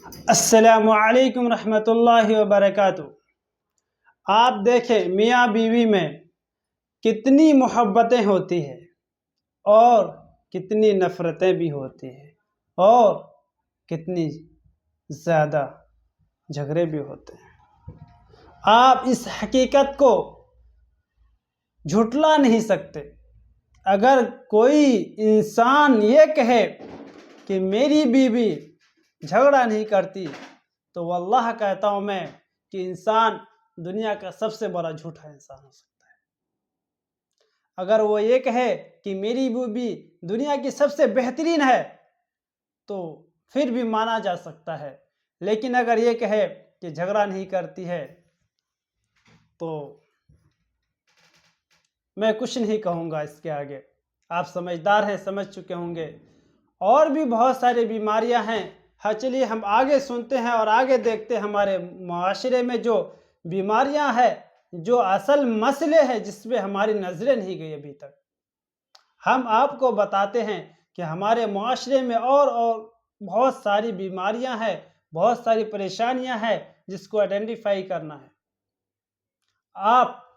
السلام علیکم رحمۃ اللہ وبرکاتہ۔ آپ دیکھیں میاں بیوی میں کتنی محبتیں ہوتی ہیں اور کتنی نفرتیں بھی ہوتی ہیں اور کتنی زیادہ جھگڑے بھی ہوتے ہیں۔ آپ اس حقیقت کو جھٹلا نہیں سکتے۔ اگر کوئی انسان یہ کہے کہ میری بیوی جھگڑا نہیں کرتی تو واللہ کہتا ہوں میں کہ انسان دنیا کا سب سے بڑا جھوٹا انسان ہو سکتا ہے۔ اگر وہ یہ کہے کہ میری بیوی دنیا کی سب سے بہترین ہے تو پھر بھی مانا جا سکتا ہے، لیکن اگر یہ کہے کہ جھگڑا نہیں کرتی ہے تو میں کچھ نہیں کہوں گا اس کے آگے۔ آپ سمجھدار ہیں، سمجھ چکے ہوں گے۔ اور بھی بہت ساری بیماریاں ہیں۔ ہاں چلیے ہم آگے سنتے ہیں اور آگے دیکھتے ہیں ہمارے معاشرے میں جو بیماریاں ہیں، جو اصل مسئلے ہیں جس پہ ہماری نظریں نہیں گئی ابھی تک۔ ہم آپ کو بتاتے ہیں کہ ہمارے معاشرے میں اور بہت ساری بیماریاں ہیں، بہت ساری پریشانیاں ہیں جس کو آئیڈینٹیفائی کرنا ہے۔ آپ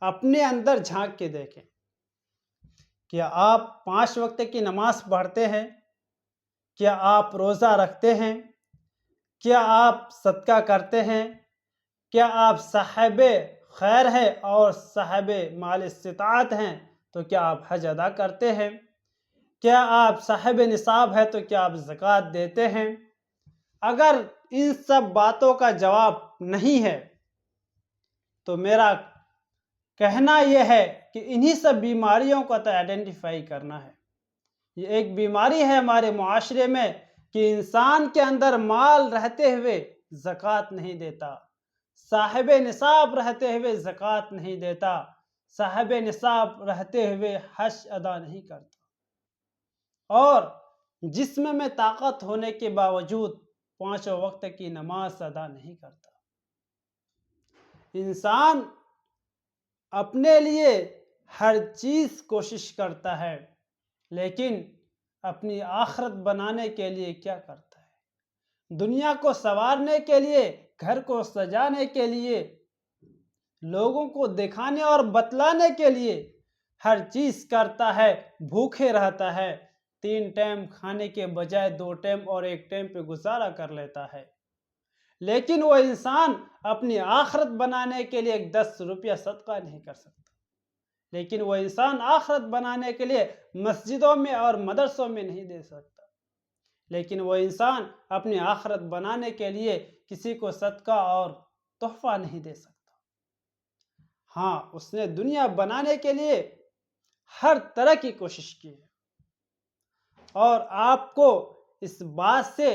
اپنے اندر جھانک کے دیکھیں، کیا آپ 5 وقت کی نماز پڑھتے ہیں؟ کیا آپ روزہ رکھتے ہیں؟ کیا آپ صدقہ کرتے ہیں؟ کیا آپ صاحب خیر ہیں اور صاحب مال استطاعت ہیں تو کیا آپ حج ادا کرتے ہیں؟ کیا آپ صاحب نصاب ہے تو کیا آپ زکوٰۃ دیتے ہیں؟ اگر ان سب باتوں کا جواب نہیں ہے تو میرا کہنا یہ ہے کہ انہی سب بیماریوں کو تو آئیڈینٹیفائی کرنا ہے۔ یہ ایک بیماری ہے ہمارے معاشرے میں کہ انسان کے اندر مال رہتے ہوئے زکوٰۃ نہیں دیتا، صاحب نصاب رہتے ہوئے زکوٰۃ نہیں دیتا، صاحب نصاب رہتے ہوئے حج ادا نہیں کرتا، اور جسم میں طاقت ہونے کے باوجود 5 وقت کی نماز ادا نہیں کرتا۔ انسان اپنے لیے ہر چیز کوشش کرتا ہے، لیکن اپنی آخرت بنانے کے لیے کیا کرتا ہے؟ دنیا کو سنوارنے کے لیے، گھر کو سجانے کے لیے، لوگوں کو دکھانے اور بتلانے کے لیے ہر چیز کرتا ہے، بھوکے رہتا ہے، 3 ٹائم کھانے کے بجائے 2 ٹائم اور 1 ٹائم پہ گزارا کر لیتا ہے، لیکن وہ انسان اپنی آخرت بنانے کے لیے 10 روپیہ صدقہ نہیں کر سکتا۔ لیکن وہ انسان آخرت بنانے کے لیے مسجدوں میں اور مدرسوں میں نہیں دے سکتا، لیکن وہ انسان اپنی آخرت بنانے کے لیے کسی کو صدقہ اور تحفہ نہیں دے سکتا۔ ہاں، اس نے دنیا بنانے کے لیے ہر طرح کی کوشش کی ہے، اور آپ کو اس بات سے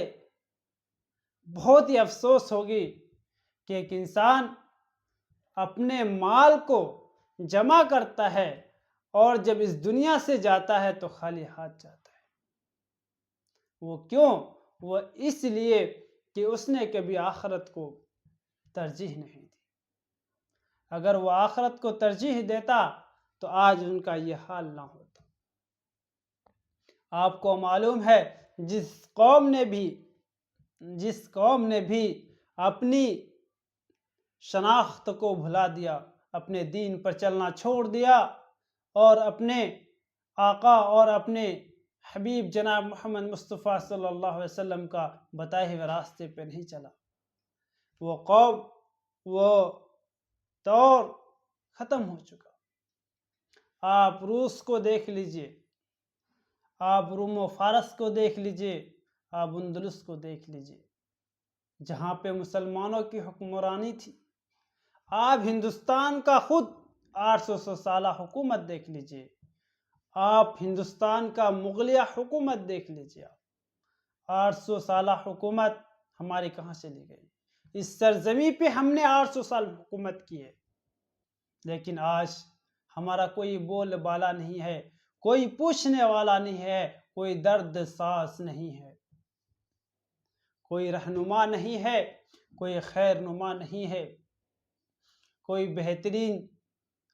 بہت ہی افسوس ہوگی کہ ایک انسان اپنے مال کو جمع کرتا ہے اور جب اس دنیا سے جاتا ہے تو خالی ہاتھ جاتا ہے۔ وہ کیوں؟ وہ اس لیے کہ اس نے کبھی آخرت کو ترجیح نہیں دی۔ اگر وہ آخرت کو ترجیح دیتا تو آج ان کا یہ حال نہ ہوتا۔ آپ کو معلوم ہے جس قوم نے بھی اپنی شناخت کو بھلا دیا، اپنے دین پر چلنا چھوڑ دیا اور اپنے آقا اور اپنے حبیب جناب محمد مصطفیٰ صلی اللہ علیہ وسلم کا بتائے ہوئے راستے پہ نہیں چلا، وہ قوم، وہ دور ختم ہو چکا۔ آپ روس کو دیکھ لیجئے، آپ روم و فارس کو دیکھ لیجئے، آپ اندلس کو دیکھ لیجئے، جہاں پہ مسلمانوں کی حکمرانی تھی۔ آپ ہندوستان کا خود 800 سالہ حکومت دیکھ لیجئے، آپ ہندوستان کا مغلیہ حکومت دیکھ لیجئے۔ 800 سالہ حکومت ہماری کہاں چلی گئی؟ اس سرزمین پہ ہم نے 800 سال حکومت کی ہے، لیکن آج ہمارا کوئی بول بالا نہیں ہے، کوئی پوچھنے والا نہیں ہے، کوئی درد ساز نہیں ہے، کوئی رہنما نہیں ہے، کوئی خیر نما نہیں ہے، کوئی بہترین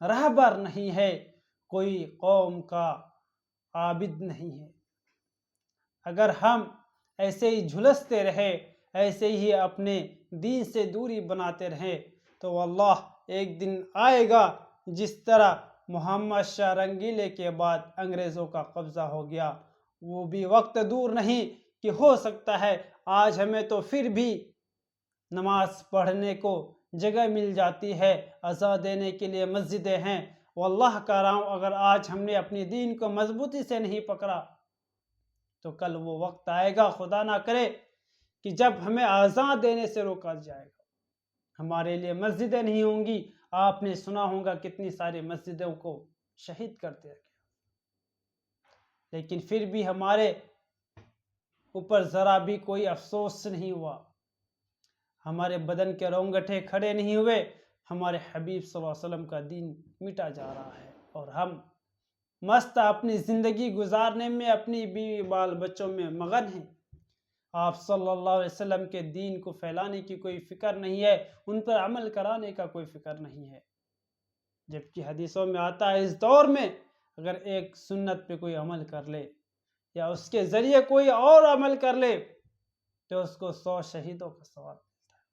رہبر نہیں ہے، کوئی قوم کا عابد نہیں ہے۔ اگر ہم ایسے ہی جھلستے رہے، ایسے ہی اپنے دین سے دوری بناتے رہیں تو واللہ ایک دن آئے گا جس طرح محمد شاہ رنگیلے کے بعد انگریزوں کا قبضہ ہو گیا، وہ بھی وقت دور نہیں کہ ہو سکتا ہے آج ہمیں تو پھر بھی نماز پڑھنے کو جگہ مل جاتی ہے، اذان دینے کے لیے مسجدیں ہیں۔ واللہ کہہ رہا ہوں اگر آج ہم نے اپنی دین کو مضبوطی سے نہیں پکڑا تو کل وہ وقت آئے گا، خدا نہ کرے، کہ جب ہمیں اذان دینے سے روکا جائے گا، ہمارے لیے مسجدیں نہیں ہوں گی۔ آپ نے سنا ہوگا کتنی ساری مسجدوں کو شہید کر دیا گیا، لیکن پھر بھی ہمارے اوپر ذرا بھی کوئی افسوس نہیں ہوا، ہمارے بدن کے رونگٹے کھڑے نہیں ہوئے، ہمارے حبیب صلی اللہ علیہ وسلم کا دین مٹا جا رہا ہے اور ہم مست اپنی زندگی گزارنے میں، اپنی بیوی بال بچوں میں مگن ہیں۔ آپ صلی اللہ علیہ وسلم کے دین کو پھیلانے کی کوئی فکر نہیں ہے، ان پر عمل کرانے کا کوئی فکر نہیں ہے، جبکہ حدیثوں میں آتا ہے اس دور میں اگر ایک سنت پہ کوئی عمل کر لے یا اس کے ذریعے کوئی اور عمل کر لے تو اس کو 100 شہیدوں کا ثواب ملتا ہے۔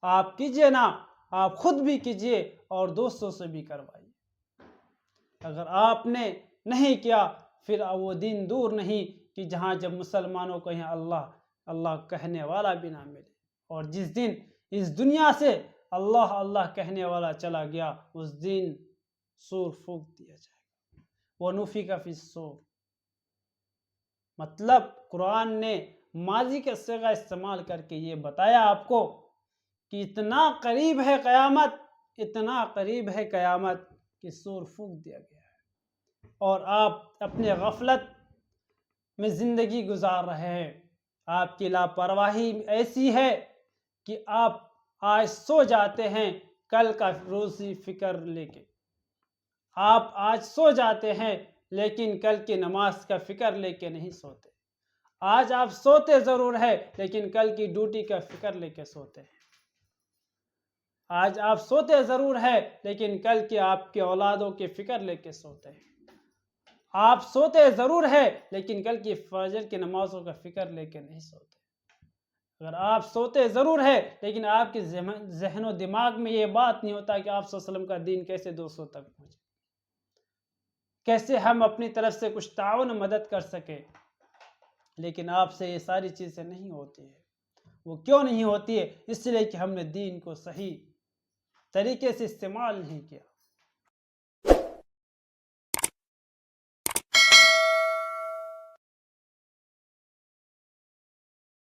آپ کیجئے نا، آپ خود بھی کیجئے اور دوستوں سے بھی کروائیے۔ اگر آپ نے نہیں کیا پھر وہ دن دور نہیں کہ جہاں جب مسلمانوں کو یہاں اللہ اللہ کہنے والا بھی نہ ملے، اور جس دن اس دنیا سے اللہ اللہ کہنے والا چلا گیا اس دن سور پھونک دیا جائے گا، وَنُفِخَ فِي الصُّورِ۔ مطلب قرآن نے ماضی کا صیغہ استعمال کر کے یہ بتایا آپ کو کہ اتنا قریب ہے قیامت، اتنا قریب ہے قیامت کہ سور پھونک دیا گیا ہے، اور آپ اپنے غفلت میں زندگی گزار رہے ہیں۔ آپ کی لاپرواہی ایسی ہے کہ آپ آج سو جاتے ہیں کل کا روزی فکر لے کے، آپ آج سو جاتے ہیں لیکن کل کی نماز کا فکر لے کے نہیں سوتے، آج آپ سوتے ضرور ہے لیکن کل کی ڈیوٹی کا فکر لے کے سوتے ہیں، آج آپ سوتے ضرور ہے لیکن کل کی آپ کے اولادوں کی فکر لے کے سوتے ہیں، آپ سوتے ضرور ہے لیکن کل کی فجر کی نمازوں کا فکر لے کے نہیں سوتے۔ اگر آپ سوتے ضرور ہے لیکن آپ کے ذہن و دماغ میں یہ بات نہیں ہوتا کہ آپ صلی اللہ علیہ وسلم کا دین کیسے دوسروں تک پہنچے، کیسے ہم اپنی طرف سے کچھ تعاون و مدد کر سکیں، لیکن آپ سے یہ ساری چیزیں نہیں ہوتی ہے۔ وہ کیوں نہیں ہوتی ہے؟ اس لیے کہ ہم نے دین کو صحیح طریقے سے استعمال نہیں کیا۔